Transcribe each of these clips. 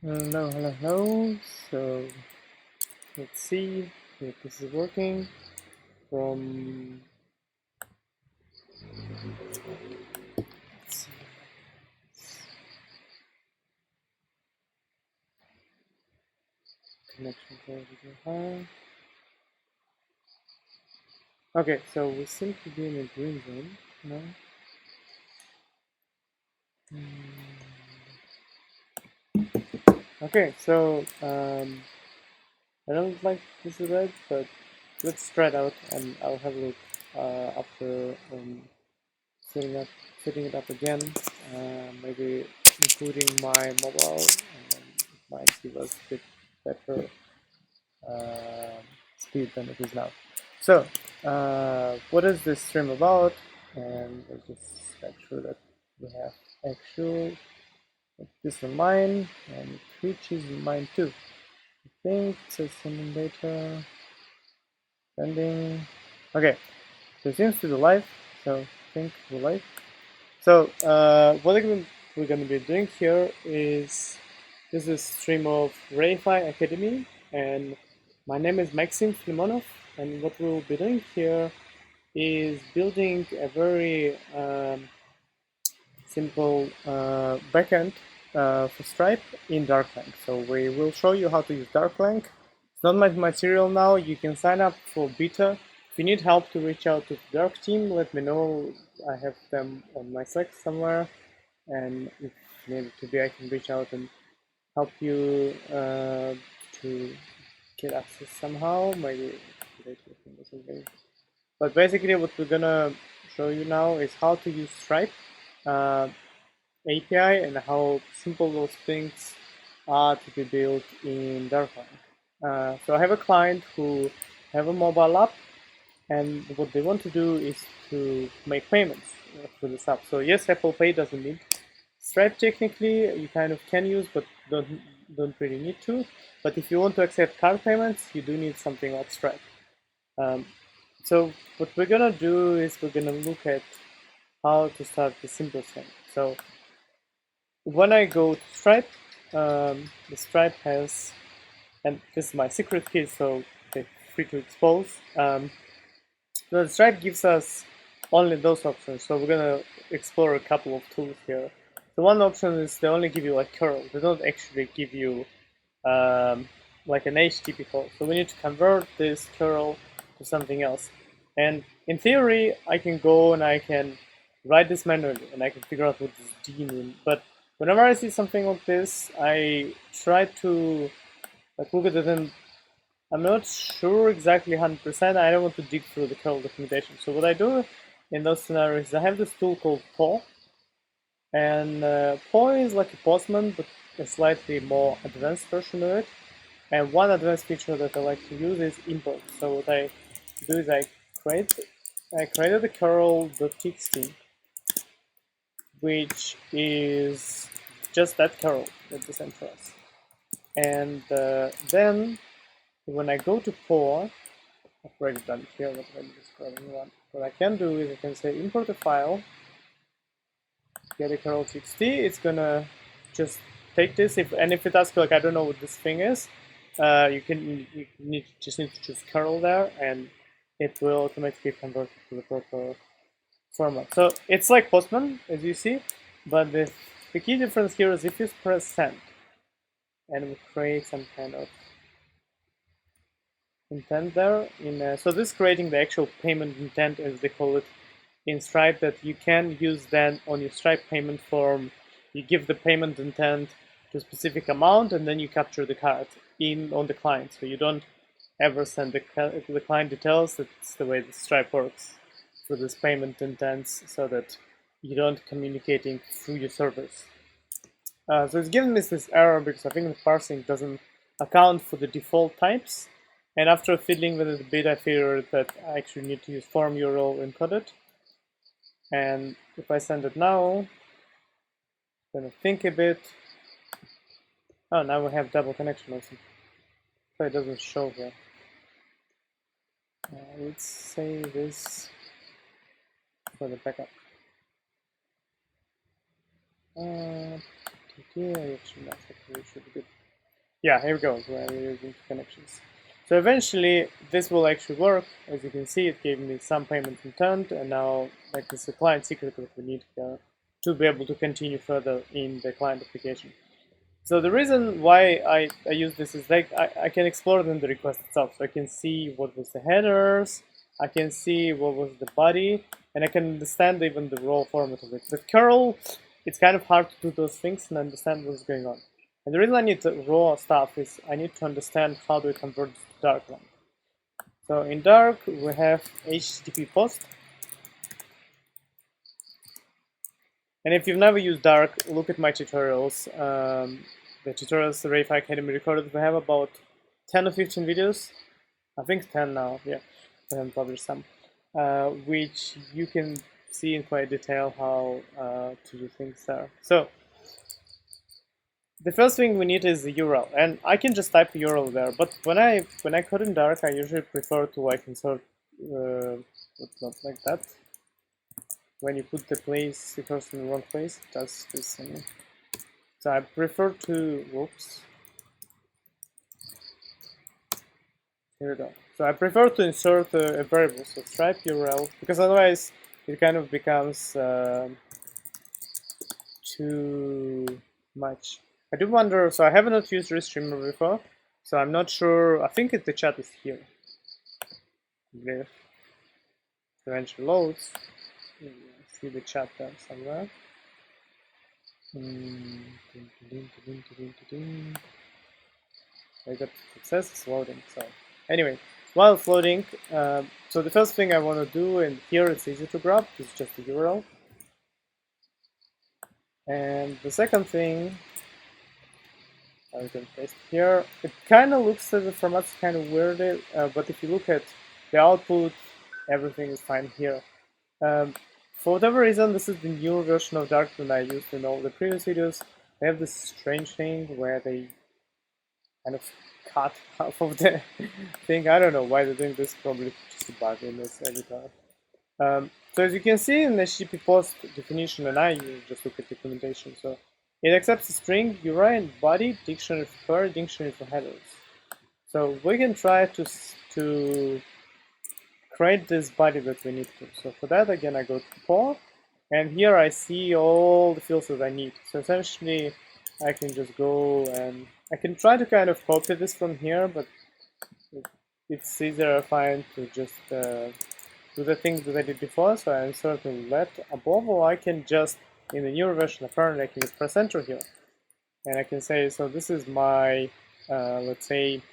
Hello. So let's see if this is working. From let's see. Connection quality high. Okay, so we seem to be in a green zone now. Okay, so I don't like this red, but let's try it out, and I'll have a look after setting it up again. Maybe including my mobile, and then it might give us a bit better speed than it is now. So, what is this stream about? And let's just make sure that we have actual this in mine, and Twitch is in mine too. I think it says sending data, sending. Okay, so it seems to be live. So I think we're live. So what we're going to be doing here is this is a stream of Reify Academy, and my name is Maxim Flimonov, and what we'll be doing here is building a very simple backend for Stripe in Darklang. So we will show you how to use Darklang. It's not my material now. You can sign up for beta. If you need help to reach out to the Dark team, let me know. I have them on my Slack somewhere, and if needed to be, I can reach out and help you to get access somehow, maybe or something. But basically, what we're gonna show you now is how to use Stripe API and how simple those things are to be built in Darklang. So I have a client who have a mobile app, and what they want to do is to make payments through this app. So yes, Apple Pay doesn't need Stripe technically. You kind of can use, but don't really need to. But if you want to accept card payments, you do need something like Stripe. So what we're gonna do is we're gonna look at how to start the simplest thing. So when I go to Stripe, the Stripe has, and this is my secret key, so feel free to expose. The Stripe gives us only those options, so we're gonna explore a couple of tools here. The one option is they only give you like curl. They don't actually give you like an HTTP call. So we need to convert this curl to something else. And in theory, I can go and I can write this manually, and I can figure out what this D means. But whenever I see something like this, I try to like look at it, and I'm not sure exactly 100%. I don't want to dig through the curl documentation. So what I do in those scenarios is I have this tool called PAW, and PAW is like a Postman, but a slightly more advanced version of it. And one advanced feature that I like to use is import. So what I do is I created a curl.txt, which is just that curl at the center. And then when I go to PAW, I've already done it here, but let me just grab a new one. What I can do is I can say import a file, get a curl.txt. It's gonna just take this, if it asks like I don't know what this thing is, you just need to choose curl there, and it will automatically convert it to the proper format. So it's like Postman, as you see, but the key difference here is if you press send, and we create some kind of intent there. So this is creating the actual payment intent, as they call it in Stripe, that you can use then on your Stripe payment form. You give the payment intent to a specific amount, and then you capture the card on the client. So you don't ever send the client details. That's the way the Stripe works for this payment intents, so that you don't communicating through your servers. So it's giving me this error because I think the parsing doesn't account for the default types. And after fiddling with it a bit, I figured that I actually need to use form URL encoded. And if I send it now, I'm gonna think a bit. Oh, now we have double connection also. So it doesn't show here. Let's say this for the backup. I actually not, we should be good. Yeah, here we go. So I'm using connections. So eventually this will actually work. As you can see, it gave me some payment intent, and now like this is a client secret that we need here to be able to continue further in the client application. So the reason why I use this is like I can explore it in the request itself. So I can see what was the headers, I can see what was the body, and I can understand even the raw format of it. With curl, it's kind of hard to do those things and understand what's going on. And the reason I need the raw stuff is I need to understand how do I convert this to dark one. So in dark, we have HTTP post. And if you've never used dark, look at my tutorials. The tutorials the Rafe Academy recorded, we have about 10 or 15 videos. I think 10 now, yeah. We haven't published some. Which you can see in quite detail how to do things there. So the first thing we need is the URL, and I can just type a URL there. But when I code in dark, I usually prefer to like insert not like that. When you put the cursor in the wrong place, it does this thing. So I prefer to, whoops. Here we go. So I prefer to insert a variable, so stripe URL, because otherwise it kind of becomes too much. I do wonder, so I have not used Restreamer before, so I'm not sure. I think the chat is here. If eventually loads, see the chat there somewhere. I got success, it's loading. So anyway, while it's loading, so the first thing I want to do, and here it's easy to grab, it's just the URL. And the second thing, I can paste here. It kind of looks at the format's kind of weird, but if you look at the output, everything is fine here. For whatever reason, this is the newer version of Dark than I used in all the previous videos. They have this strange thing where they kind of cut half of the thing. I don't know why they're doing this, probably just a bug in this editor. So as you can see in the HTTP post definition, and I just look at documentation, so it accepts a string, URI, and body, dictionary for query, dictionary for headers. So we can try to create this body that we need to. So for that, again, I go to core, and here I see all the fields that I need. So essentially, I can just go and I can try to kind of copy this from here, but it's easier I find to just do the things that I did before. So I insert a let above, or I can just, in the newer version, apparently I can just press enter here. And I can say, so this is my, let's say,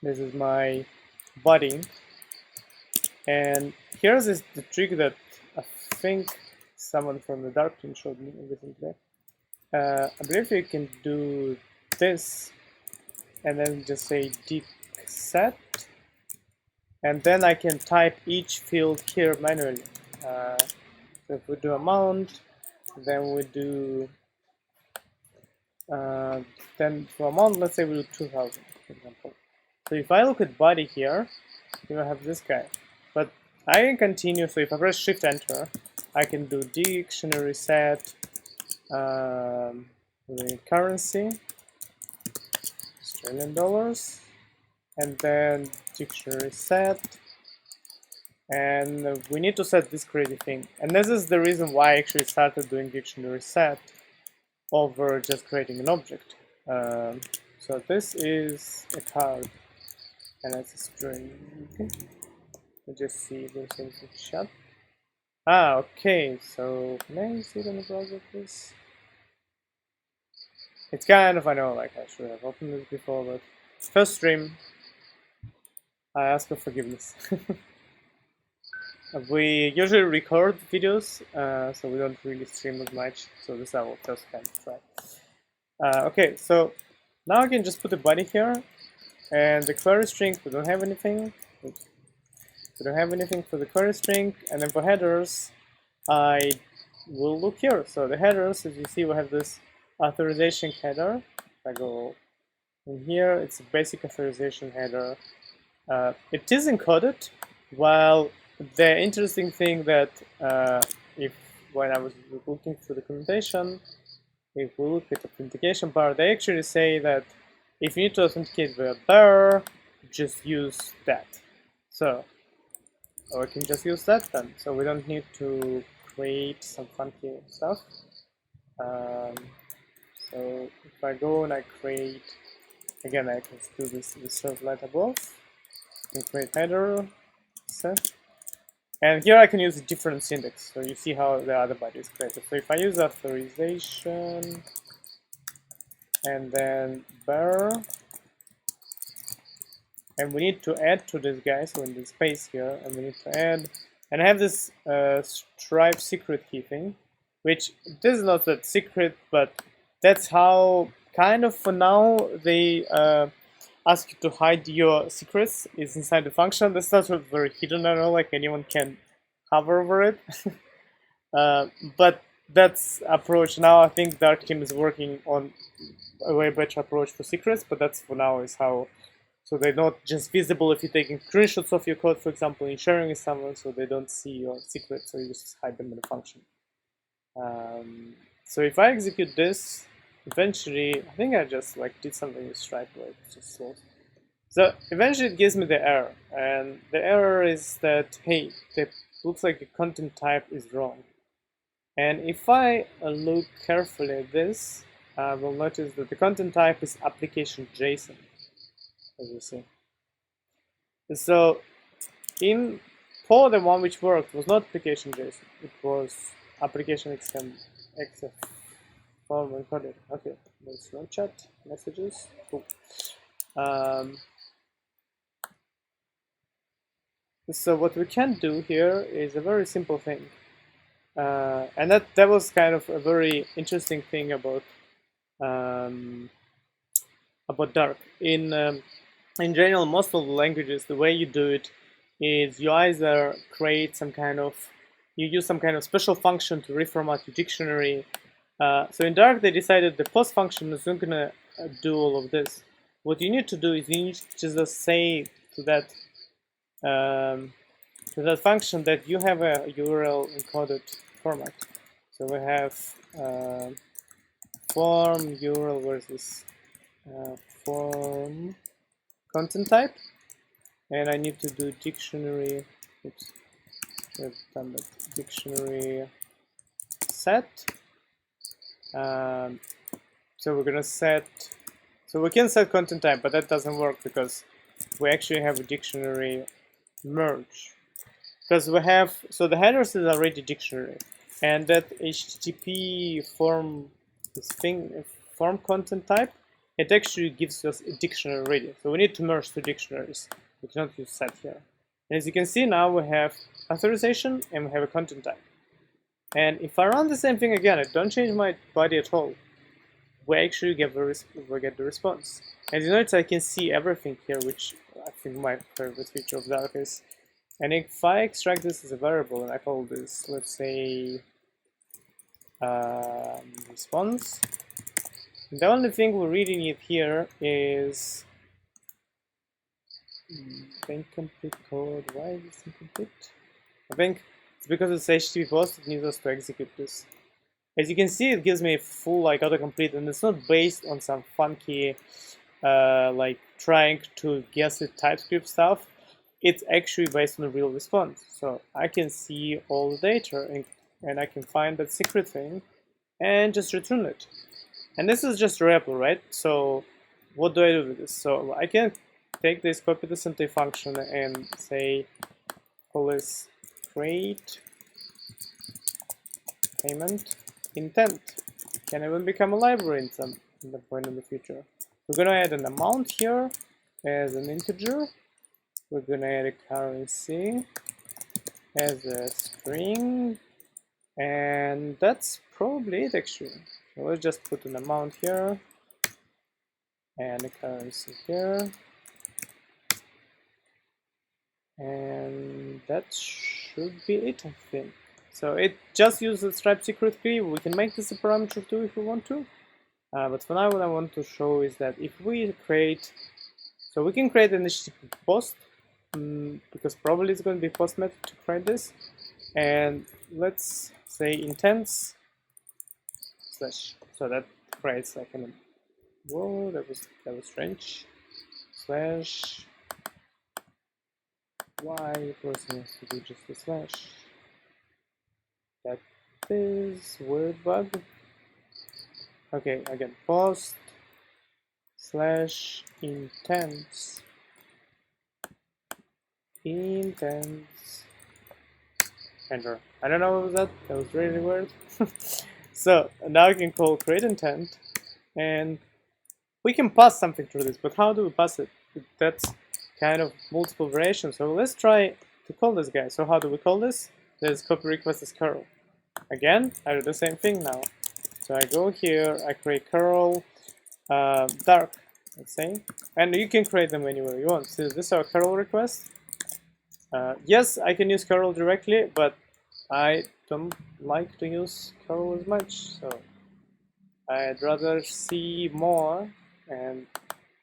this is my body. And here's the trick that I think someone from the dark team showed me recently. I believe you can do this and then just say Dict set, and then I can type each field here manually. So if we do amount, then we do then for amount, let's say we do 2000, for example. So if I look at body here, you have this guy. But I can continue, so if I press Shift Enter, I can do dictionary set, the currency, Australian dollars, and then dictionary set, and we need to set this crazy thing. And this is the reason why I actually started doing dictionary set over just creating an object. So this is a card, and it's a string. Let's just see those things in chat. Ah, okay, so can I see it in the browser, please? It's kind of, I know, like I should have opened this before, but first stream, I ask for forgiveness. We usually record videos, so we don't really stream as much, so this I will just kind of try. Okay, so now I can just put a body here, and the query string, we don't have anything. We don't have anything for the query string, and then for headers, I will look here. So the headers, as you see, we have this authorization header. If I go in here, it's a basic authorization header. It is encoded, while the interesting thing that when I was looking through the documentation, if we look at the authentication part, they actually say that if you need to authenticate via bear, just use that. So we can just use that then. So we don't need to create some funky stuff. So if I go and I create, again, I can do this servlet above. I can create header, set. And here I can use a different syntax. So you see how the other body is created. So if I use authorization and then bear, and we need to add to this guy, so in the space here, and we need to add, and I have this Stripe secret key thing, which this is not that secret, but that's how kind of for now they ask you to hide your secrets is inside the function. That's not very hidden at all, like anyone can hover over it. But that's approach now. I think Dark Team is working on a way better approach for secrets, but that's for now is how. So they're not just visible if you're taking screenshots of your code, for example, and sharing with someone, so they don't see your secrets, so you just hide them in the function. So if I execute this, eventually, I think I just like did something with Stripe where it just slows. So eventually it gives me the error, and the error is that, hey, it looks like the content type is wrong. And if I look carefully at this, I will notice that the content type is application JSON, as you see. So in for the one which worked was not application JSON, it was application XF form encoded. Okay, let's run chat messages. Cool. So what we can do here is a very simple thing, and that was kind of a very interesting thing about Dark. In general, most of the languages, the way you do it is you either create some kind of, you use some kind of special function to reformat your dictionary. So in Dark, they decided the post function is not gonna do all of this. What you need to do is you need to just say to that function that you have a URL encoded format. So we have form URL, where's this? Form content type, and I need to do dictionary. Oops, I've done that. Dictionary set. So we're gonna set. So we can set content type, but that doesn't work because we actually have a dictionary merge. Because we have, so the headers is already dictionary, and that HTTP form this thing form content type, it actually gives us a dictionary already. So we need to merge two dictionaries. We cannot use set here. And as you can see now, we have authorization and we have a content type. And if I run the same thing again, I don't change my body at all, we actually get the response. As you notice, I can see everything here, which I think my favorite feature of Dark is. And if I extract this as a variable and I call this, let's say, response, the only thing we really need here is incomplete code. Why is this incomplete? I think it's because it's HTTP post, it needs us to execute this. As you can see, it gives me a full like autocomplete, and it's not based on some funky like trying to guess the TypeScript stuff. It's actually based on a real response. So I can see all the data and I can find that secret thing and just return it. And this is just a REPL, right? So what do I do with this? So I can take this, copy this into a function and say, call this create payment intent. Can even become a library in some point in the future. We're gonna add an amount here as an integer. We're gonna add a currency as a string, and that's probably it actually. So let's just put an amount here and a currency here, and that should be it, I think. So it just uses the Stripe secret key. We can make this a parameter too if we want to, but for now what I want to show is that if we create, so we can create an HTTP post, because probably it's going to be post method to create this, and let's say intents slash, so that creates like an Whoa, that was strange. Slash. Why person has to do just a slash? That is weird bug. Okay, again, post slash intents enter. I don't know what was that. That was really weird. So now I can call create intent, and we can pass something through this. But how do we pass it? That's kind of multiple variations. So let's try to call this guy. So how do we call this? There's copy request as curl. Again, I do the same thing now. So I go here, I create curl dark, let's say, and you can create them anywhere you want. So this is our curl request. Yes, I can use curl directly, but I don't like to use curl as much, so I'd rather see more, and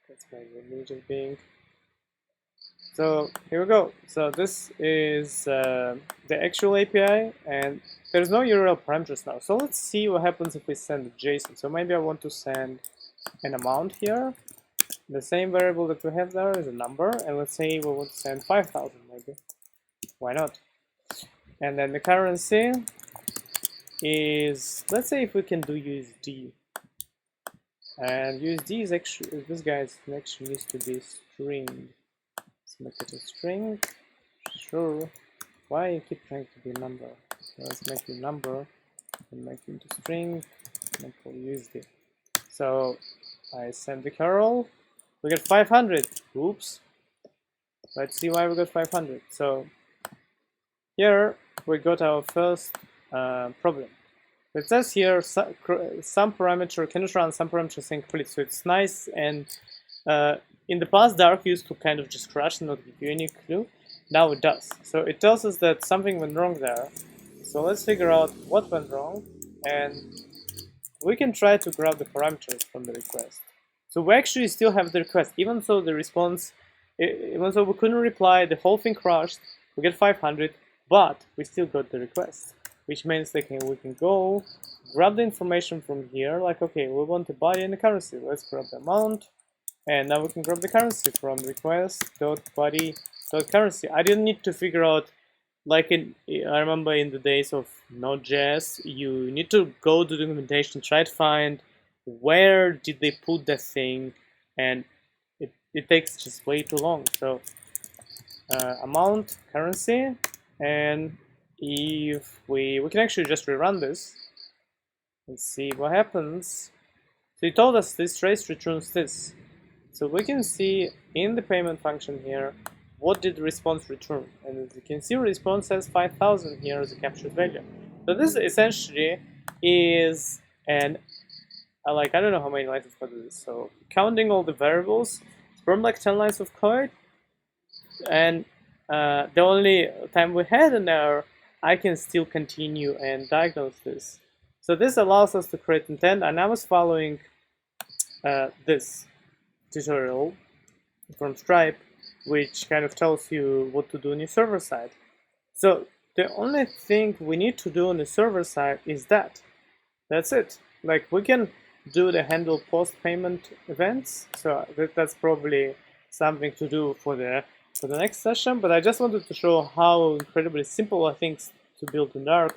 that's maybe me just being. So here we go. So this is the actual API, and there's no URL parameters now. So let's see what happens if we send a JSON. So maybe I want to send an amount here. The same variable that we have there is a number, and let's say we want to send 5,000 maybe. Why not? And then the currency is, let's say if we can do USD. And USD is actually, this guy actually needs to be string. Let's make it a string. Sure. Why you keep trying to be a number? So let's make it a number and make it into string and call USD. So I send the curl. We get 500. Oops. Let's see why we got 500. So here we got our first problem. It says here some parameter cannot run some parameter saying complete. So it's nice, and in the past Dark used to kind of just crash and not give you any clue. Now it does. So it tells us that something went wrong there. So let's figure out what went wrong, and we can try to grab the parameters from the request. So we actually still have the request, even though the response, even though we couldn't reply, the whole thing crashed. We get 500, but we still got the request, which means we can go grab the information from here. Like, okay, we want the body and the currency. Let's grab the amount, and now we can grab the currency from request.body.currency. I didn't need to figure out. Like I remember in the days of Node.js, you need to go to documentation, try to find where did they put that thing, and it takes just way too long. So amount, currency, and if we can actually just rerun this and see what happens. So it told us this trace returns this. So we can see in the payment function here, what did the response return? And as you can see, response says 5,000 here as a captured value. So this essentially is an, I don't know how many lines of code it is. So counting all the variables, it's from like 10 lines of code. And the only time we had an error, I can still continue and diagnose this. So this allows us to create intent, and I was following this tutorial from Stripe, which kind of tells you what to do on your server side. So the only thing we need to do on the server side is that's it. Like, we can do the handle post payment events, so that's probably something to do for the next session, but I just wanted to show how incredibly simple are things to build in Dark.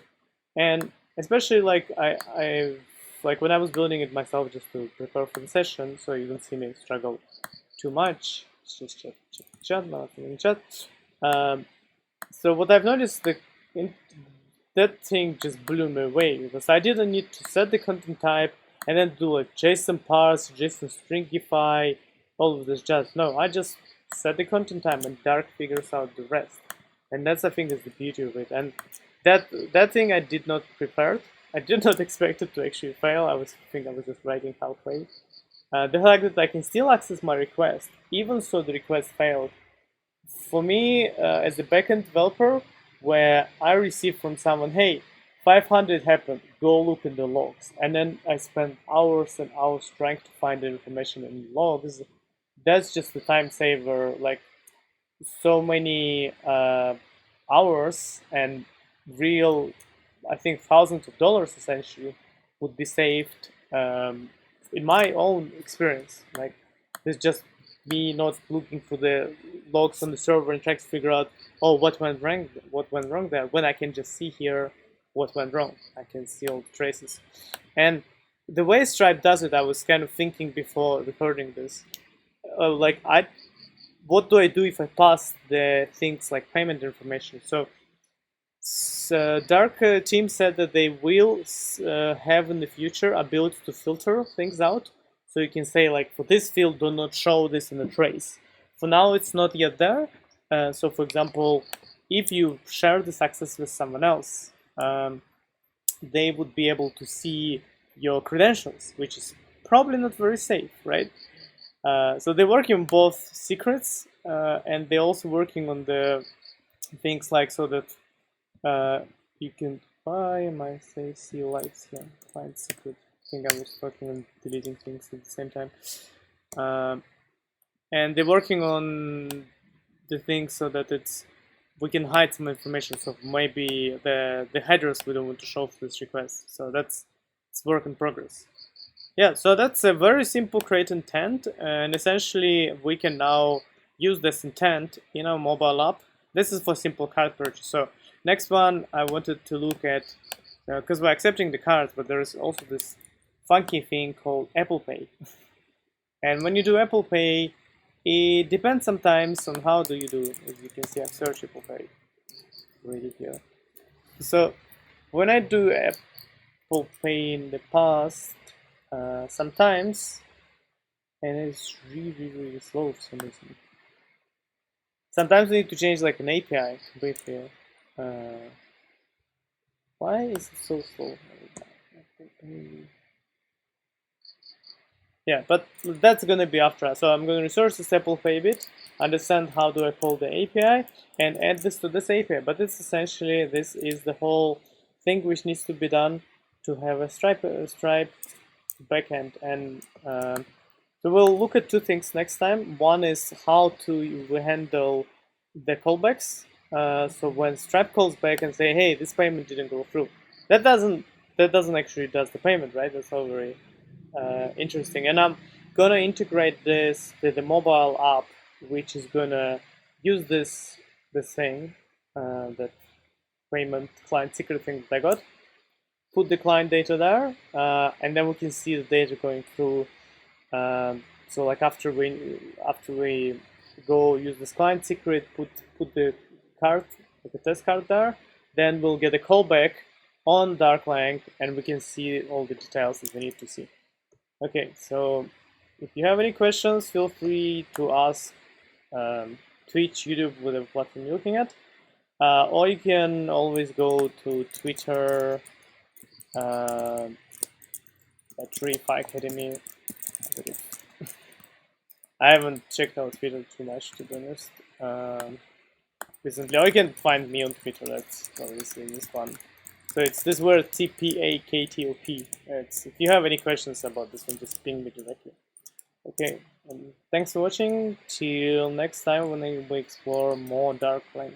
And especially like like when I was building it myself just to prepare for the session, so you don't see me struggle too much. Let's just check chat, nothing in chat. So what I've noticed, that thing just blew me away, because I didn't need to set the content type and then do a JSON parse, JSON stringify, all of this jazz. No, I just set the content type and Dark figures out the rest. And that's, I think, is the beauty of it. And that thing I did not prepare. I did not expect it to actually fail. I think I was just writing halfway. The fact that I can still access my request, even so the request failed, for me as a backend developer, where I receive from someone, hey, 500 happened, go look in the logs, and then I spend hours and hours trying to find the information in the logs, that's just the time saver. Like, so many hours and real, I think, thousands of dollars essentially would be saved in my own experience, like it's just me not looking for the logs on the server and trying to figure out, oh, what went wrong there, when I can just see here what went wrong. I can see all the traces. And the way Stripe does it, I was kind of thinking before recording this, like what do I do if I pass the things like payment information? So Dark team said that they will have in the future ability to filter things out. So you can say, like, for this field, do not show this in a trace. For now, it's not yet there. So for example, if you share this access with someone else, they would be able to see your credentials, which is probably not very safe, right? So they're working on both secrets, and they're also working on the things like so that you can. Why am I say see lights here? Find secret. I think I was working on deleting things at the same time. And they're working on the things so that we can hide some information. So maybe the headers we don't want to show for this request. So it's work in progress. Yeah, so that's a very simple create intent, and essentially we can now use this intent in our mobile app. This is for simple card purchase. So next one I wanted to look at, because we're accepting the cards, but there is also this funky thing called Apple Pay. And when you do Apple Pay, it depends sometimes on how do you do. As you can see, I've searched Apple Pay already here. So when I do Apple Pay in the past, sometimes, and it's really slow for some reason. Sometimes we need to change like an API completely. Why is it so slow? Yeah, but that's gonna be after us. So I'm gonna research this Apple Pay bit, understand how do I call the API, and add this to this API. But it's essentially, this is the whole thing which needs to be done to have a Stripe backend. And so we'll look at two things next time. One is how to handle the callbacks. So when Stripe calls back and say, hey, this payment didn't go through, that doesn't actually does the payment, right? That's all very interesting. And I'm gonna integrate this with the mobile app, which is gonna use this thing, that payment client secret thing that I got. Put the client data there, and then we can see the data going through. So like after we go use this client secret, put the card, like a test card there, then we'll get a callback on Darklang, and we can see all the details that we need to see. Okay, so if you have any questions, feel free to ask Twitch, YouTube, whatever platform you're looking at, or you can always go to Twitter at Refi Academy. I haven't checked out Twitter too much, to be honest, recently. Or you can find me on Twitter. That's obviously this one. So it's this word TPAKTOP. If you have any questions about this one, just ping me directly. Okay, thanks for watching. Till next time when we explore more Darklang.